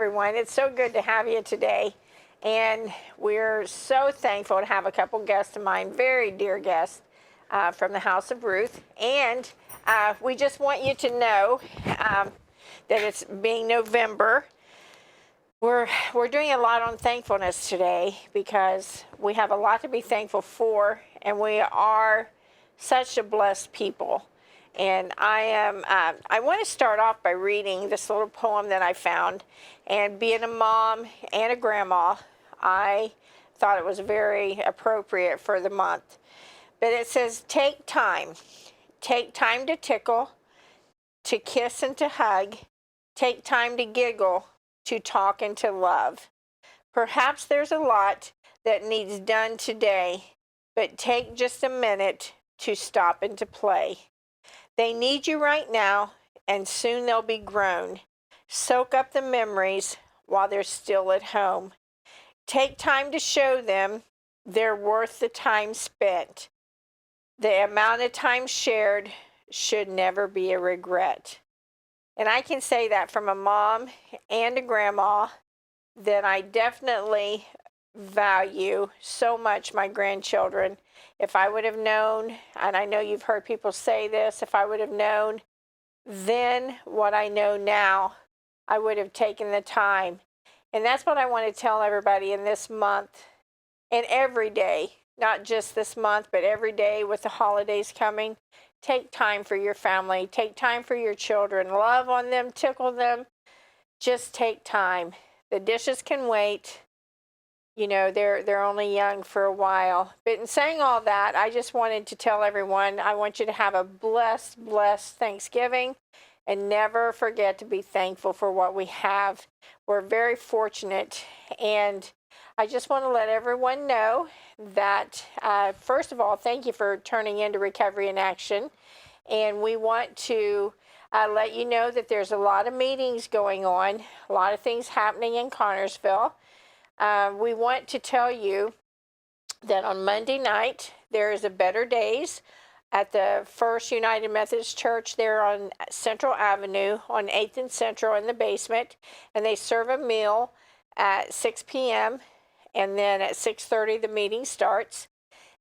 everyone. It's so good to have you today. And we're so thankful to have a couple guests of mine, very dear guests from the House of Ruth. And we just want you to know that it's being November. We're doing a lot on thankfulness today because we have a lot to be thankful for, and we are such a blessed people. And I want to start off by reading this little poem that I found. And being a mom and a grandma, I thought it was very appropriate for the month. But it says, take time to tickle, to kiss and to hug, take time to giggle, to talk and to love. Perhaps there's a lot that needs done today, but take just a minute to stop and to play. They need you right now, and soon they'll be grown. Soak up the memories while they're still at home. Take time to show them they're worth the time spent. The amount of time shared should never be a regret. And I can say that from a mom and a grandma, that I definitely value so much my grandchildren. If I would have known, and I know you've heard people say this, if I would have known then what I know now, I would have taken the time. And that's what I want to tell everybody in this month and every day, not just this month, but every day with the holidays coming. Take time for your family. Take time for your children. Love on them, tickle them. Just take time. The dishes can wait. You know, they're only young for a while. But in saying all that, I just wanted to tell everyone, I want you to have a blessed Thanksgiving, and never forget to be thankful for what we have. We're very fortunate, and I just want to let everyone know that, first of all, thank you for turning into Recovery in Action, and we want to let you know that there's a lot of meetings going on, a lot of things happening in Connersville. We want to tell you that on Monday night, there is a Better Days at the First United Methodist Church there on Central Avenue on 8th and Central in the basement. And they serve a meal at 6 p.m. And then at 6:30, the meeting starts.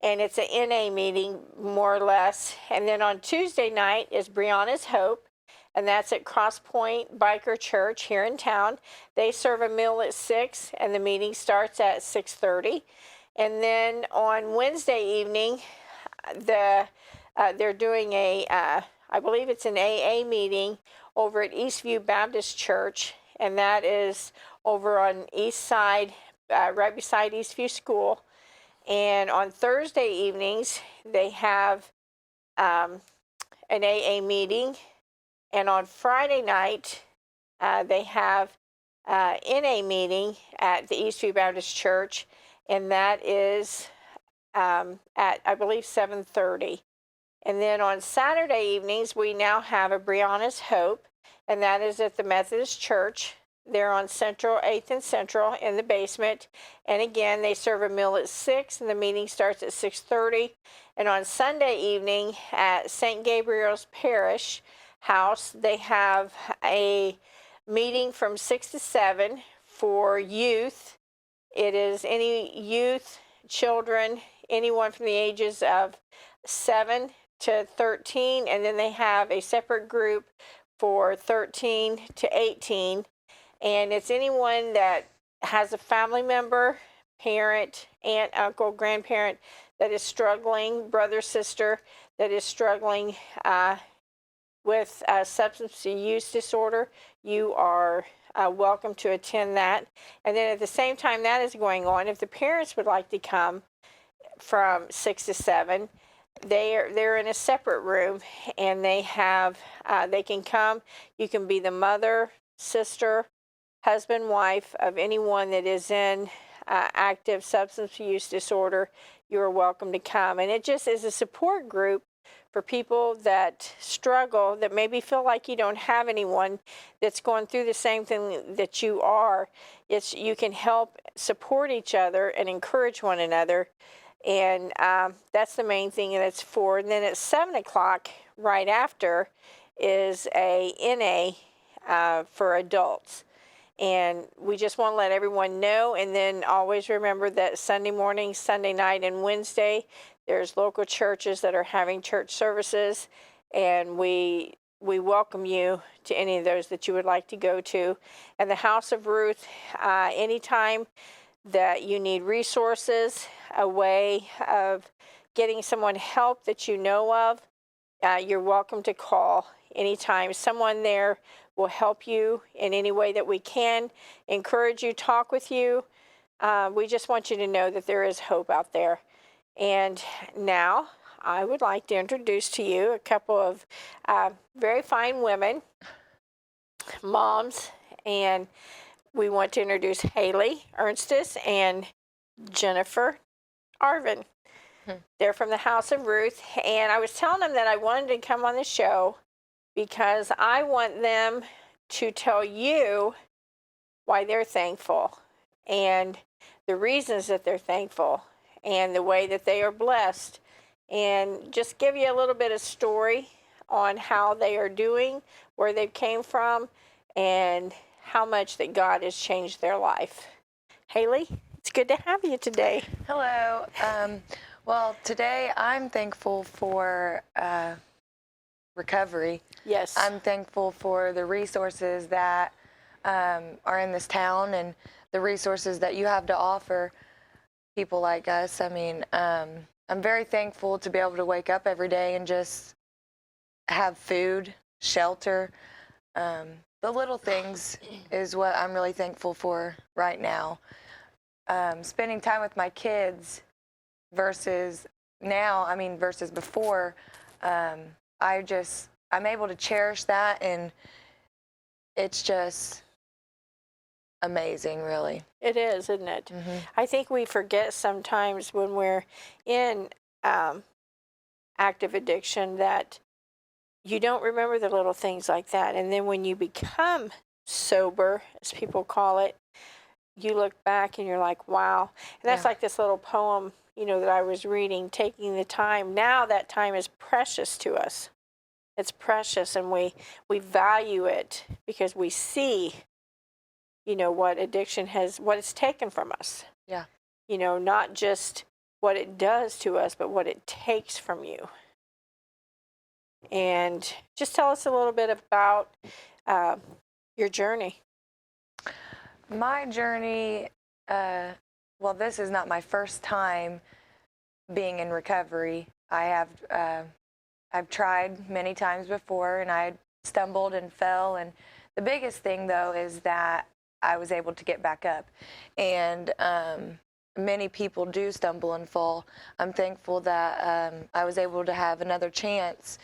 And it's an NA meeting, more or less. And then on Tuesday night is Brianna's Hope. And that's at Cross Point Biker Church here in town. They serve a meal at 6, and the meeting starts at 6:30. And then on Wednesday evening, they're doing I believe it's an AA meeting over at Eastview Baptist Church, and that is over on East Side, right beside Eastview School. And on Thursday evenings, they have an AA meeting. And on Friday night, they have NA meeting at the Eastview Baptist Church, and that is at, I believe, 7:30. And then on Saturday evenings, we now have a Brianna's Hope, and that is at the Methodist Church. They're on Central, 8th and Central in the basement. And again, they serve a meal at 6, and the meeting starts at 6:30. And on Sunday evening at St. Gabriel's Parish House, they have a meeting from 6 to 7 for youth. It is any youth, children, anyone from the ages of 7 to 13, and then they have a separate group for 13 to 18, and it's anyone that has a family member, parent, aunt, uncle, grandparent that is struggling, brother, sister that is struggling with substance use disorder. You are welcome to attend that. And then at the same time that is going on, if the parents would like to come from 6 to 7, they're in a separate room, and they can come. You can be the mother, sister, husband, wife of anyone that is in active substance use disorder. You are welcome to come. And it just is a support group for people that struggle, that maybe feel like you don't have anyone that's going through the same thing that you are. You can help support each other and encourage one another. And that's the main thing that it's for. And then at 7 o'clock, right after, is a NA for adults. And we just want to let everyone know. And then always remember that Sunday morning, Sunday night, and Wednesday, there's local churches that are having church services. And we welcome you to any of those that you would like to go to. And the House of Ruth, anytime that you need resources, a way of getting someone help that you know of, you're welcome to call anytime. Someone there will help you in any way that we can, encourage you, talk with you. We just want you to know that there is hope out there. And now I would like to introduce to you a couple of very fine women, moms, and we want to introduce Haley Ernstes and Jennifer Arvin. They're from the House of Ruth, and I was telling them that I wanted to come on the show because I want them to tell you why they're thankful and the reasons that they're thankful and the way that they are blessed, and just give you a little bit of story on how they are doing, where they came from, and how much that God has changed their life. Haley, it's good to have you today. Hello. Well, today I'm thankful for recovery. Yes. I'm thankful for the resources that are in this town and the resources that you have to offer people like us. I mean, I'm very thankful to be able to wake up every day and just have food, shelter. The little things is what I'm really thankful for right now. Spending time with my kids versus before, I'm able to cherish that, and it's just amazing, really. It is, isn't it? Mm-hmm. I think we forget sometimes when we're in active addiction that you don't remember the little things like that. And then when you become sober, as people call it, you look back and you're like, wow. And that's like this little poem, that I was reading, taking the time. Now that time is precious to us. It's precious, and we value it because we see, what addiction what it's taken from us. Yeah. Not just what it does to us, but what it takes from you. And just tell us a little bit about your journey. My journey, well, this is not my first time being in recovery. I've tried many times before, and I stumbled and fell. And the biggest thing, though, is that I was able to get back up. And many people do stumble and fall. I'm thankful that I was able to have another chance.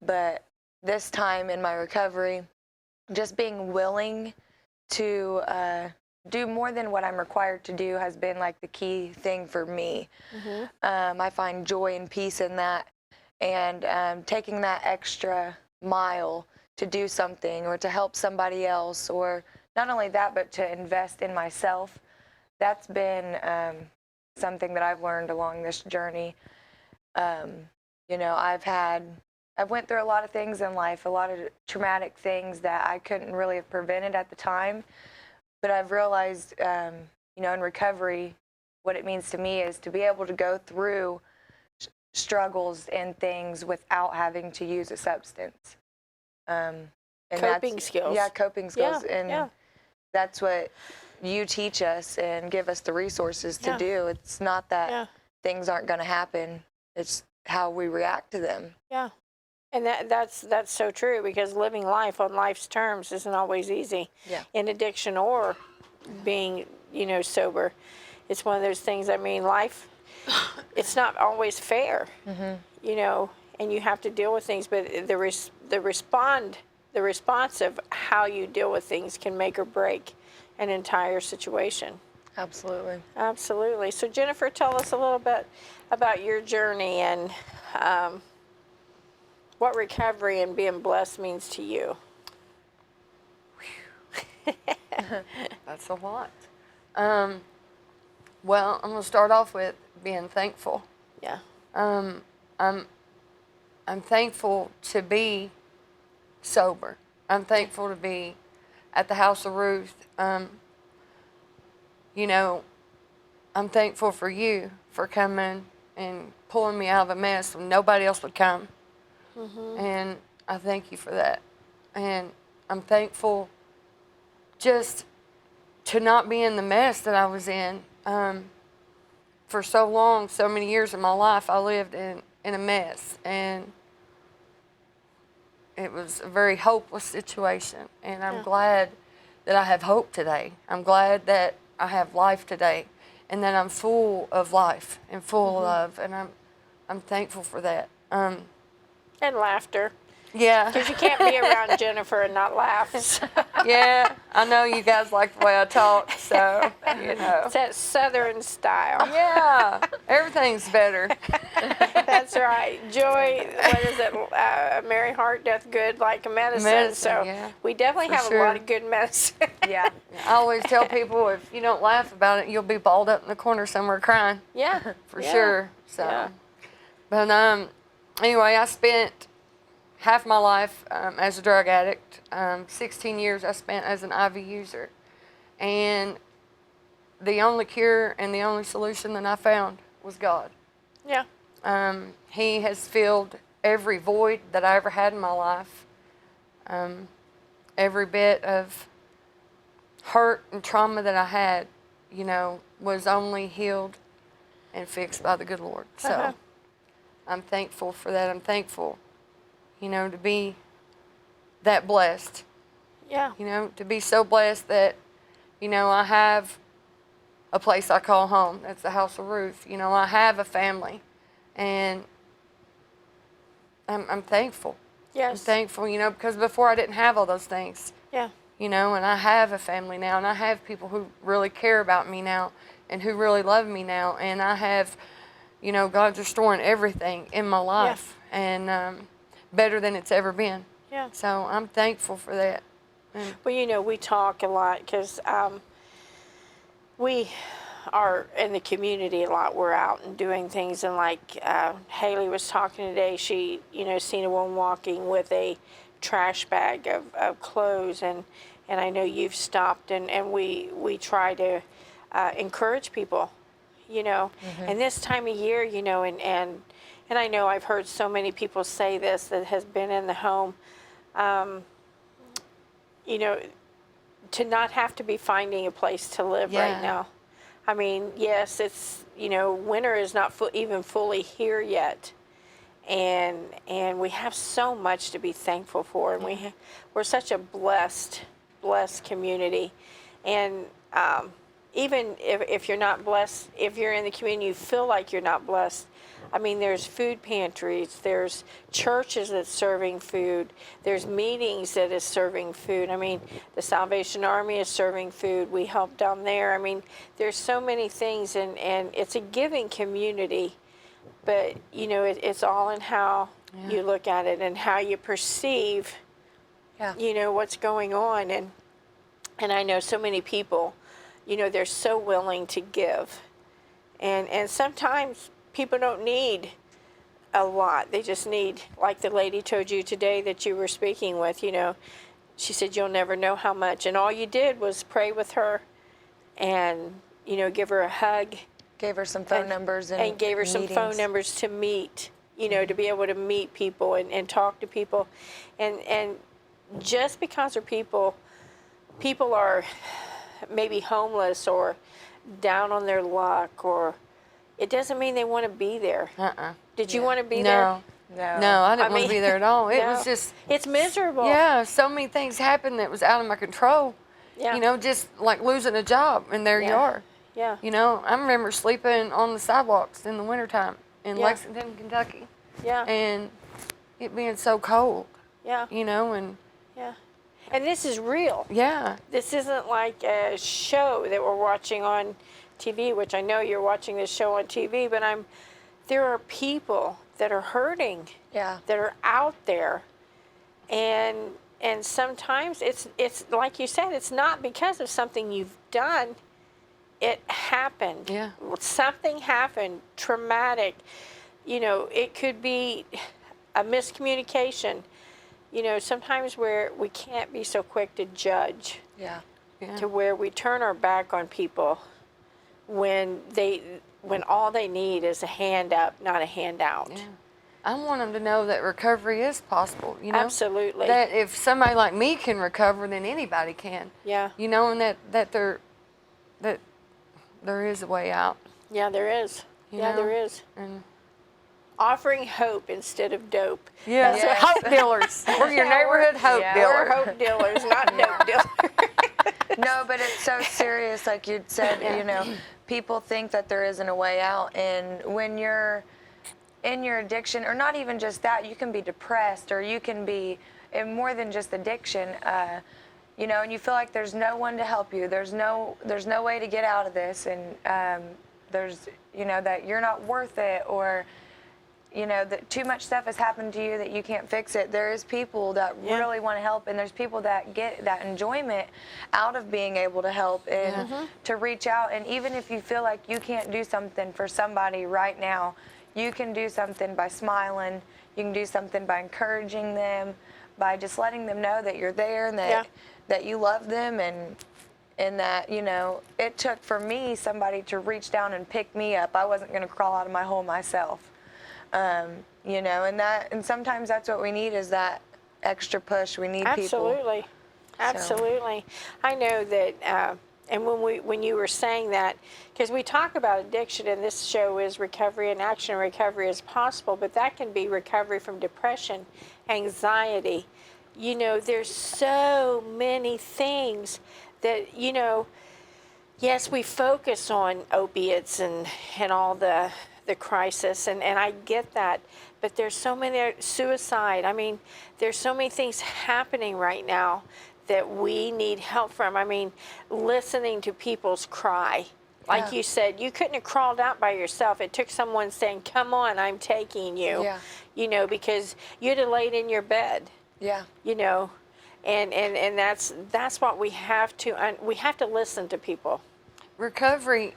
But this time in my recovery, just being willing to do more than what I'm required to do has been like the key thing for me. Mm-hmm. I find joy and peace in that, and taking that extra mile to do something or to help somebody else, or not only that, but to invest in myself. That's been something that I've learned along this journey. I've went through a lot of things in life, a lot of traumatic things that I couldn't really have prevented at the time. But I've realized, in recovery, what it means to me is to be able to go through struggles and things without having to use a substance. And coping skills. Yeah, coping skills. Yeah, and that's what you teach us and give us the resources to do. It's not that things aren't going to happen. It's how we react to them. Yeah. And that's so true, because living life on life's terms isn't always easy. Yeah. In addiction or being, sober. It's one of those things, life, it's not always fair, mm-hmm. And you have to deal with things, but the response of how you deal with things can make or break an entire situation. Absolutely. Absolutely. So Jennifer, tell us a little bit about your journey and what recovery and being blessed means to you. That's a lot. Well, I'm going to start off with being thankful. Yeah. I'm thankful to be sober. I'm thankful to be at the House of Ruth, you know, I'm thankful for you for coming and pulling me out of a mess when nobody else would come. And I thank you for that. And I'm thankful just to not be in the mess that I was in. For so long, so many years of my life, I lived in a mess. And it was a very hopeless situation. And I'm glad that I have hope today. I'm glad that I have life today. And that I'm full of life and full of love. And I'm thankful for that. And laughter. Yeah. Because you can't be around Jennifer and not laugh. Yeah, I know you guys like the way I talk, so, you know. It's that Southern style. Yeah, everything's better. That's right. Joy, what is it? A merry heart doth good like a medicine. Medicine, So yeah. we definitely For have sure. a lot of good medicine. Yeah. I always tell people if you don't laugh about it, you'll be balled up in the corner somewhere crying, Yeah. for yeah. sure. So, Yeah. but anyway, I spent half my life as a drug addict. 16 years I spent as an IV user. And the only cure and the only solution that I found was God. Yeah. He has filled every void that I ever had in my life. Every bit of hurt and trauma that I had, you know, was only healed and fixed by the good Lord. So I'm thankful for that. I'm thankful, you know, to be that blessed. Yeah. You know, to be so blessed that, you know, I have a place I call home. That's the House of Ruth. You know, I have a family. And I'm thankful. Yes. I'm thankful, you know, because before I didn't have all those things. Yeah. You know, and I have a family now, and I have people who really care about me now and who really love me now. And I have, you know, God's restoring everything in my life and better than it's ever been. Yeah. So I'm thankful for that. And Well, you know, we talk a lot because we are in the community a lot. We're out and doing things, and like Haley was talking today, she, you know, seen a woman walking with a trash bag of clothes, and I know you've stopped, and we try to encourage people, you know, and this time of year, you know, and I know I've heard so many people say this that has been in the home, you know, to not have to be finding a place to live right now. I mean, yes, it's, you know, winter is not even fully here yet, and we have so much to be thankful for, and we're such a blessed community, and even if you're not blessed, if you're in the community, you feel like you're not blessed. I mean, there's food pantries, there's churches that's serving food, there's meetings that is serving food. I mean, the Salvation Army is serving food. We help down there. I mean, there's so many things, and it's a giving community. But, you know, it's all in how you look at it and how you perceive, you know, what's going on. And I know so many people, you know, they're so willing to give. And sometimes people don't need a lot. They just need, like the lady told you today that you were speaking with, you know, she said, you'll never know how much. And all you did was pray with her and, you know, give her a hug. Gave her some phone numbers and gave her some phone numbers to meet, you know, to be able to meet people and talk to people. And just because of people are maybe homeless or down on their luck, or it doesn't mean they want to be there. Did you want to be there? No, I didn't want to be there at all. It was just, it's miserable. yeah, so many things happened that was out of my control. Yeah. You know, just like losing a job, and there you are. Yeah. You know, I remember sleeping on the sidewalks in the wintertime in Lexington, Kentucky. Yeah. And it being so cold. Yeah. You know, and And this is real. yeah. This isn't like a show that we're watching on TV, which I know you're watching this show on TV, but there are people that are hurting. Yeah. That are out there. And sometimes it's like you said, it's not because of something you've done. It happened. Yeah. Something happened, traumatic. You know, it could be a miscommunication. You know, sometimes we can't be so quick to judge. Yeah. Yeah. to where we turn our back on people when all they need is a hand up, not a handout. Yeah. I want them to know that recovery is possible, you know? Absolutely. That if somebody like me can recover, then anybody can. Yeah. You know, and that there is a way out. Yeah, there is. You Yeah, know? there is. And Offering hope instead of dope. yeah, That's Yes. hope dealers. We're your Yeah, we're- neighborhood hope yeah, dealer. We're hope dealers, not dope dealers. No, but it's so serious, like you'd said, you know, people think that there isn't a way out. And when you're in your addiction, or not even just that, you can be depressed, or you can be and more than just addiction, you know, and you feel like there's no one to help you. There's no way to get out of this. And there's, you know, that you're not worth it, or, you know, that too much stuff has happened to you that you can't fix it. There is people that Yeah. really want to help, and there's people that get that enjoyment out of being able to help and to reach out. And even if you feel like you can't do something for somebody right now, you can do something by smiling. You can do something by encouraging them, by just letting them know that you're there and that that you love them, and that, you know, it took for me somebody to reach down and pick me up. I wasn't going to crawl out of my hole myself. You know, and sometimes that's what we need, is that extra push. We need people. Absolutely. Absolutely. I know that, and when you were saying that, because we talk about addiction, and this show is Recovery in Action, and recovery is possible, but that can be recovery from depression, anxiety. You know, there's so many things that, you know, yes, we focus on opiates and all the crisis, and I get that, but there's so many, suicide. I mean, there's so many things happening right now that we need help from. I mean, listening to people's cry. Like you said, you couldn't have crawled out by yourself. It took someone saying, "Come on, I'm taking you." Yeah. You know, because you'd have laid in your bed. Yeah. You know, and that's what we have to listen to people. Recovery,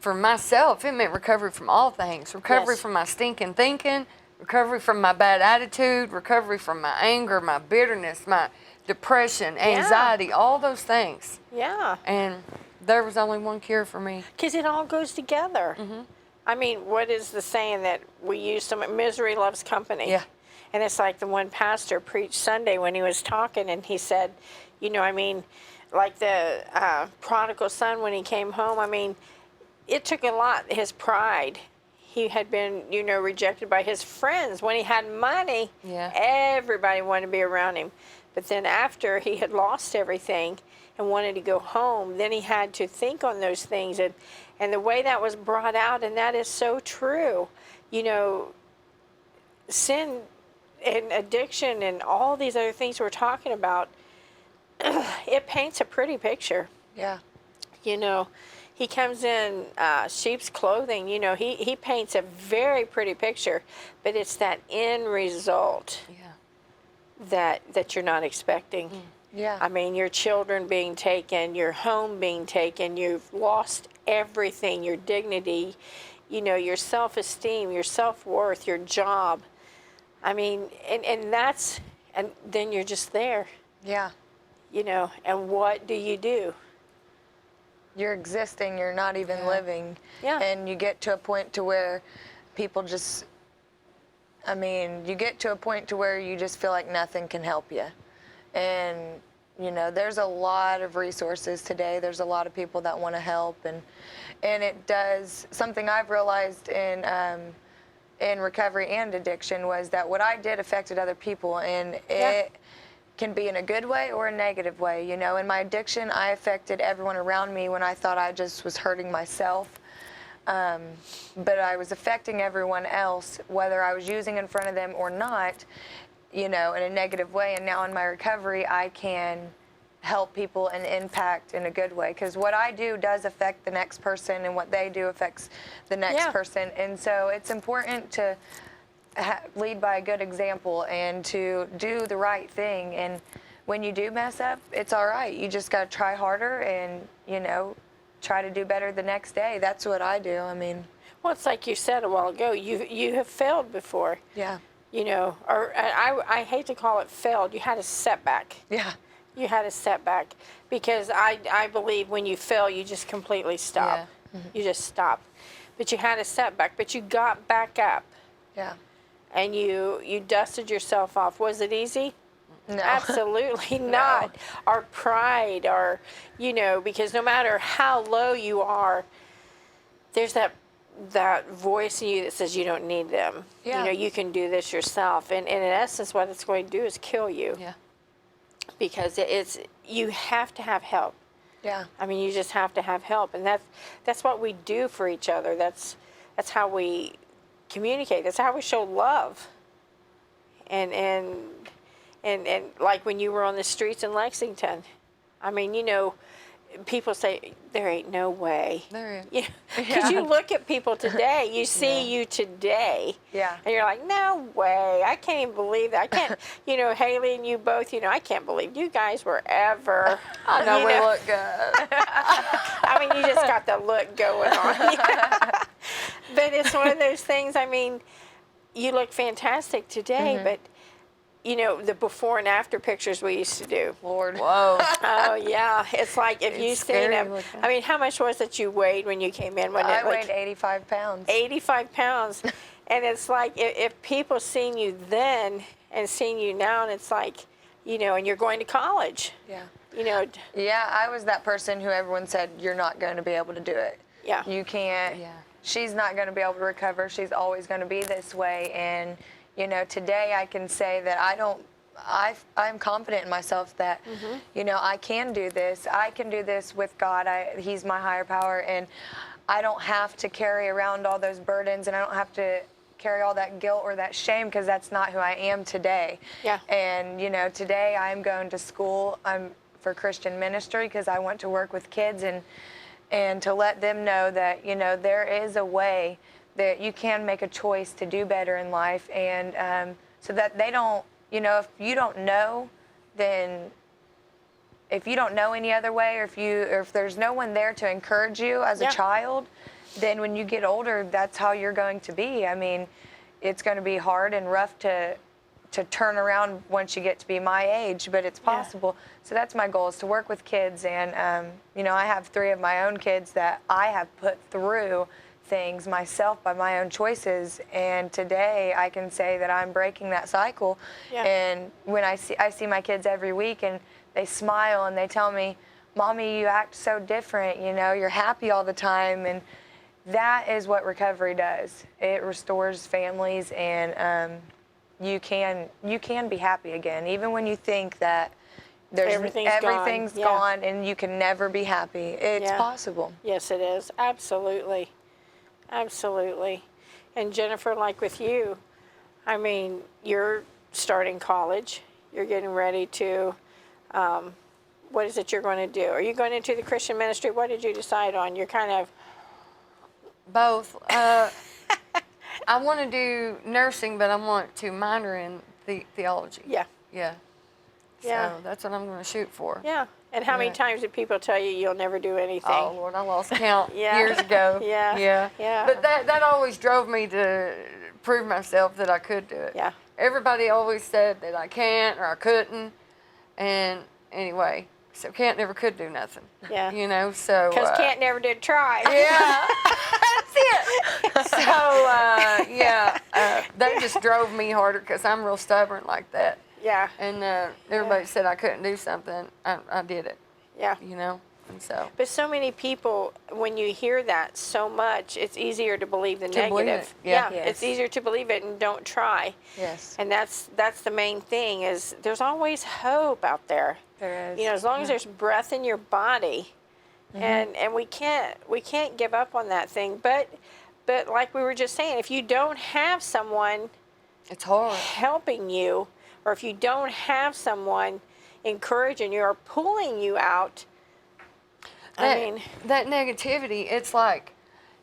for myself, it meant recovery from all things. Recovery Yes. from my stinking thinking, recovery from my bad attitude, recovery from my anger, my bitterness, my depression, anxiety, all those things. Yeah. And there was only one cure for me. Because it all goes together. I mean, what is the saying that we use? Misery loves company. Yeah. And it's like the one pastor preached Sunday when he was talking, and he said, you know, I mean, like the prodigal son when he came home, I mean, it took a lot, his pride. He had been, you know, rejected by his friends. When he had money, everybody wanted to be around him. But then after he had lost everything and wanted to go home, then he had to think on those things. And the way that was brought out, and that is so true, you know, sin and addiction and all these other things we're talking about, it paints a pretty picture. Yeah. You know, he comes in sheep's clothing. You know, he paints a very pretty picture, but it's that end result that you're not expecting. Yeah. I mean, your children being taken, your home being taken, you've lost everything, your dignity, you know, your self-esteem, your self-worth, your job. I mean, and then you're just there, Yeah. you know, and what do? You're existing, you're not even living. Yeah. And you get to a point to where people just, I mean, you get to a point to where you just feel like nothing can help you. And, you know, there's a lot of resources today. There's a lot of people that want to help. And it does, something I've realized in recovery and addiction was that what I did affected other people. And it can be in a good way or a negative way. You know, in my addiction, I affected everyone around me when I thought I just was hurting myself. But I was affecting everyone else, whether I was using in front of them or not, you know, in a negative way. And now in my recovery, I can help people and impact in a good way. Because what I do does affect the next person, and what they do affects the next person. And so it's important to lead by a good example and to do the right thing. And when you do mess up, it's all right. You just got to try harder and, you know, try to do better the next day. That's what I do. I mean, Well, it's like you said a while ago, you have failed before. yeah. You know, or I hate to call it failed. You had a setback. Yeah. You had a setback because I believe when you fail, you just completely stop. Yeah. You just stop. But you had a setback, but you got back up Yeah. and you dusted yourself off. Was it easy? No. Absolutely not. Our pride, because no matter how low you are, there's that voice in you that says you don't need them. Yeah. You can do this yourself. And in essence, what it's going to do is kill you. Yeah. Because you have to have help. Yeah. I mean, you just have to have help, and that's what we do for each other. That's how we communicate. That's how we show love. And like when you were on the streets in Lexington, I mean, people say there ain't no way. There is. Because you look at people today, you see you today, Yeah. and you're like, no way, I can't even believe that. I can't, Haley and you both, I can't believe you guys were ever. I know we look good. I mean, you just got the look going on. But it's one of those things. I mean, you look fantastic today, but. The before and after pictures we used to do. Lord. Whoa. Oh, yeah. It's like if you seen scary them. looking. I mean, how much was it you weighed when you came in? I weighed 85 pounds. 85 pounds. And it's like if people seen you then and seen you now, and it's like, and you're going to college. Yeah. Yeah, I was that person who everyone said, you're not going to be able to do it. Yeah. You can't. Yeah. She's not going to be able to recover. She's always going to be this way. And, today I can say that I'm confident in myself that, I can do this. I can do this with God. He's my higher power. And I don't have to carry around all those burdens, and I don't have to carry all that guilt or that shame, because that's not who I am today. Yeah. And, today I'm going to school for Christian ministry because I want to work with kids and to let them know that, there is a way that you can make a choice to do better in life, and so that they don't, if you don't know, then if you don't know any other way, or if there's no one there to encourage you as a child, then when you get older, that's how you're going to be. I mean, it's going to be hard and rough to turn around once you get to be my age, but it's possible. So that's my goal, is to work with kids, and I have 3 of my own kids that I have put through things myself by my own choices, and today I can say that I'm breaking that cycle. And when I see my kids every week, and they smile and they tell me, Mommy, you act so different, you're happy all the time, and that is what recovery does. It restores families, and you can be happy again, even when you think that everything's gone and you can never be happy. It's possible. Yes, it is. Absolutely. Absolutely. And Jennifer, like with you, I mean, you're starting college. You're getting ready to, what is it you're going to do? Are you going into the Christian ministry? What did you decide on? You're kind of... Both. I want to do nursing, but I want to minor in theology. Yeah. Yeah. Yeah. So that's what I'm going to shoot for. Yeah. And how many times did people tell you you'll never do anything? Oh, Lord, I lost count Yeah. years ago. Yeah. Yeah. Yeah. But that always drove me to prove myself that I could do it. Yeah. Everybody always said that I can't or I couldn't. And anyway, so can't never could do nothing. Yeah. So. Because can't never did try. Yeah. That's it. So, that just drove me harder because I'm real stubborn like that. Yeah. And everybody said I couldn't do something. I did it. Yeah. And so. But so many people, when you hear that so much, it's easier to believe the negative. Believe it. Yeah. Yes. It's easier to believe it and don't try. Yes. And that's the main thing, is there's always hope out there. There is. As long as there's breath in your body, and we can't give up on that thing. But like we were just saying, if you don't have someone It's hard. helping you, or if you don't have someone encouraging you or pulling you out, That negativity, it's like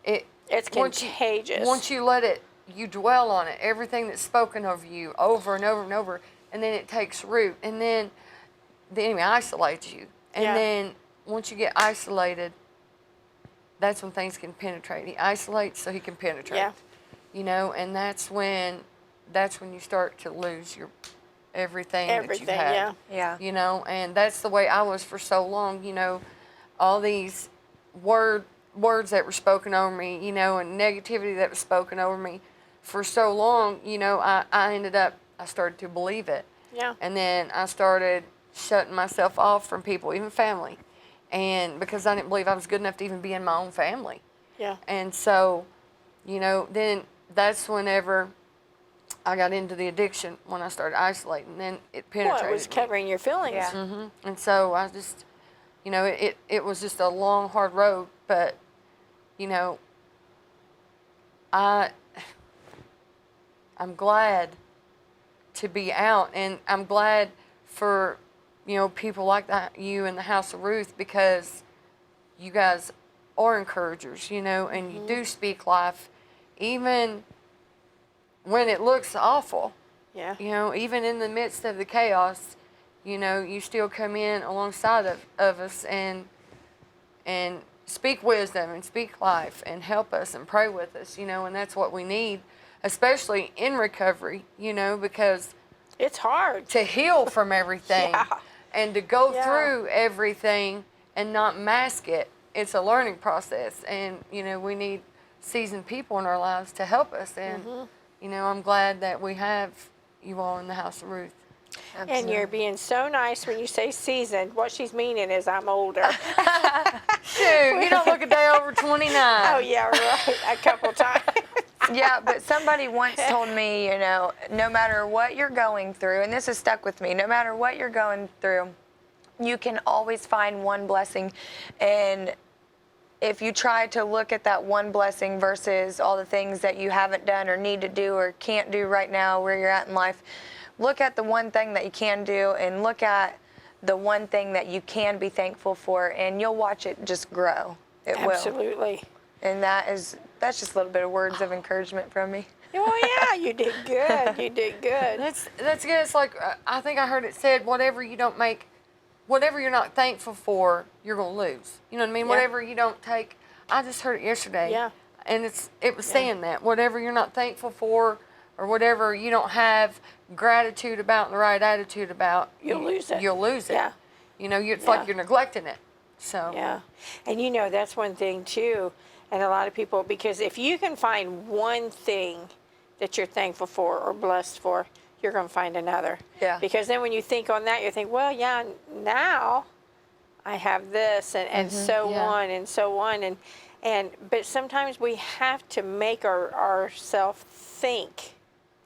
it's contagious. Once you let it, you dwell on it, everything that's spoken of you over and over and over, and then it takes root, and then the enemy isolates you. And then once you get isolated, that's when things can penetrate. He isolates so he can penetrate. Yeah. And that's when you start to lose everything that you've Everything, had. yeah. Yeah. You know, and that's the way I was for so long, you know, all these words that were spoken over me, you know, and negativity that was spoken over me for so long, you know, I started to believe it. Yeah. And then I started shutting myself off from people, even family. And because I didn't believe I was good enough to even be in my own family. Yeah. And so, you know, then that's whenever I got into the addiction, when I started isolating. Then it penetrated Well, it was me. covering your feelings. Yeah. And so I just, you know, it was just a long, hard road. But, you know, I'm glad to be out, and I'm glad for, you know, people like that, you in the House of Ruth, because you guys are encouragers, you know, and you do speak life, even when it looks awful. Yeah. You know, even in the midst of the chaos, you know, you still come in alongside of us and speak wisdom and speak life and help us and pray with us, you know, and that's what we need, especially in recovery, you know, because It's hard. to heal from everything Yeah. and to go Yeah. through everything and not mask it, it's a learning process. And, you know, we need seasoned people in our lives to help us. And, you know, I'm glad that we have you all in the House of Ruth. And you're being so nice when you say seasoned. What she's meaning is I'm older. Shoot, you don't look a day over 29. Oh, yeah, right. A couple times. Yeah, but somebody once told me, you know, no matter what you're going through, and this has stuck with me, no matter what you're going through, you can always find one blessing. And if you try to look at that one blessing versus all the things that you haven't done or need to do or can't do right now where you're at in life, look at the one thing that you can do and look at the one thing that you can be thankful for, and you'll watch it just grow. It will. Absolutely. And that's just a little bit of words of encouragement from me. Oh, yeah, you did good. You did good. That's good. It's like, I think I heard it said, whatever you're not thankful for, you're going to lose. You know what I mean? Yeah. Whatever you don't take. I just heard it yesterday. Yeah. And it was saying that. Whatever you're not thankful for, or whatever you don't have gratitude about and the right attitude about, You'll lose it. You'll lose it. Yeah. You know, it's Yeah. like you're neglecting it. So. Yeah. And you know, that's one thing too. And a lot of people, because if you can find one thing that you're thankful for or blessed for, you're going to find another. Yeah. Because then when you think on that, you think, well, yeah, now I have this and so Yeah. on and so on. But sometimes we have to make ourselves think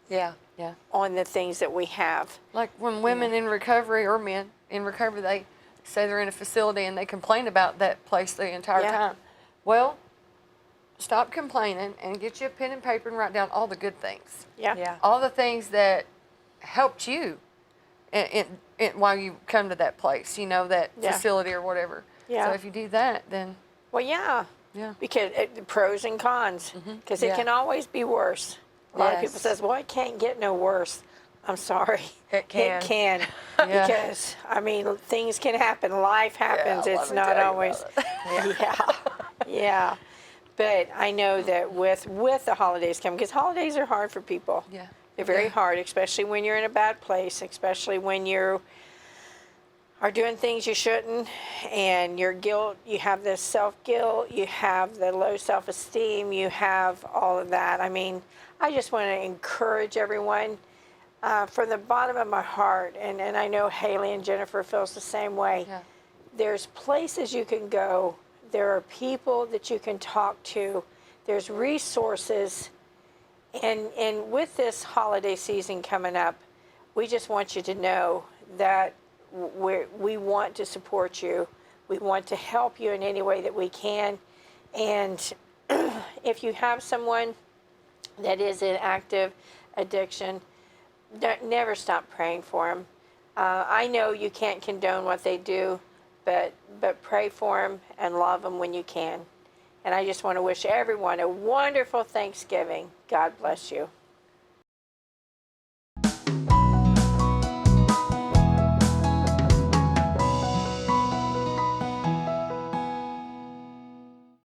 Yeah. Yeah. on the things that we have. Like when women in recovery or men in recovery, they say they're in a facility and they complain about that place the entire Yeah. time. Well, stop complaining and get you a pen and paper and write down all the good things. Yeah. Yeah. All the things that helped you while you come to that place, you know, that Yeah. facility or whatever. Yeah. So if you do that, then Well, yeah. yeah. Because the pros and cons, because it Yeah. can always be worse. A lot of people Yes. says, "Well, it can't get no worse." I'm sorry, It can. It can, Yeah. because I mean, things can happen. Life happens. let It's me not tell you always. about Yeah, yeah. But I know that with the holidays coming, because holidays are hard for people. Yeah. They're very Yeah. hard, especially when you're in a bad place, especially when you are doing things you shouldn't, and your guilt, you have this self-guilt, you have the low self-esteem, you have all of that. I mean, I just want to encourage everyone from the bottom of my heart, and I know Haley and Jennifer feels the same way. Yeah. There's places you can go. There are people that you can talk to. There's resources. And with this holiday season coming up, we just want you to know that we want to support you. We want to help you in any way that we can. And if you have someone that is in active addiction, never stop praying for them. I know you can't condone what they do, but pray for them and love them when you can. And I just want to wish everyone a wonderful Thanksgiving. God bless you.